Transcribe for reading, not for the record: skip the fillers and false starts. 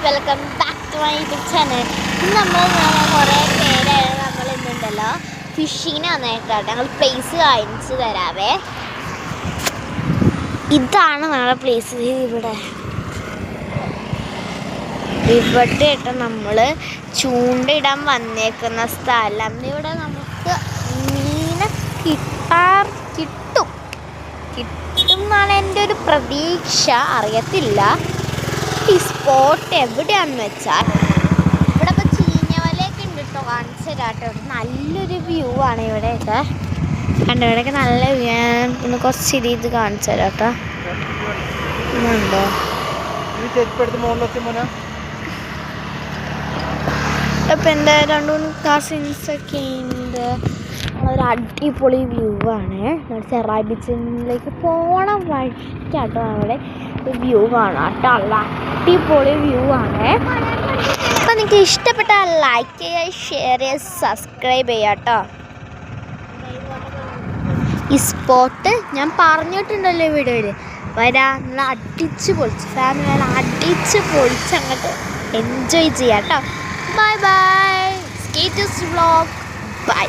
Welcome back to my YouTube channel. ഇന്ന് നമ്മൾ കുറേ പേരാണ് നമ്മൾ ഇന്നുണ്ടല്ലോ ഫിഷിങ്ങിന് വന്നേക്കാട്ടെ. ഞങ്ങൾ പ്ലേസ് കാണിച്ചു തരാവേ. ഇതാണ് നമ്മുടെ പ്ലേസ്. ഇവിടെ നമ്മൾ ചൂണ്ടയിടാൻ വന്നേക്കുന്ന സ്ഥലം. ഇവിടെ നമുക്ക് മീനെ കിട്ടും എന്നാണ് എൻ്റെ ഒരു പ്രതീക്ഷ. അറിയത്തില്ല ഈ സ്പോട്ട് എവിടെയാണെന്ന് വെച്ചാൽ. ഇവിടെ ഇപ്പോൾ ചീഞ്ഞവലയൊക്കെ ഉണ്ട് കേട്ടോ. കാണിച്ചു തരാട്ടോ. നല്ലൊരു വ്യൂ ആണ് ഇവിടെയൊക്കെ. കണ്ടോ, ഇവിടെയൊക്കെ നല്ല വ്യൂ. ഞാൻ ഒന്ന് കുറച്ച് ഇത് കാണിച്ചു തരാം കേട്ടോ. ഇന്നുണ്ടോ ഇപ്പം എൻ്റെ 2-3 കസിൻസൊക്കെ ഉണ്ട്. ഒരു അടിപൊളി വ്യൂ ആണ്. ചെറായി ബീച്ചിലേക്ക് പോണ വഴിക്കാട്ടോ അവിടെ വ്യൂ കാണാം കേട്ടോ. നല്ല അടിപൊളി വ്യൂ ആണ്. അപ്പം നിങ്ങൾക്ക് ഇഷ്ടപ്പെട്ടാൽ ലൈക്ക് ചെയ്യുക, ഷെയർ ചെയ്യുക, സബ്സ്ക്രൈബ് ചെയ്യുക കേട്ടോ. ഈ സ്പോട്ട് ഞാൻ പറഞ്ഞിട്ടുണ്ടല്ലോ വീഡിയോയിൽ. വരാൻ നല്ല അടിച്ച് പൊളിച്ച് ഫാമിലി നല്ല അടിച്ച് പൊളിച്ച് അങ്ങോട്ട് എൻജോയ് ചെയ്യാം കേട്ടോ. Bye bye. Skaters vlog. By.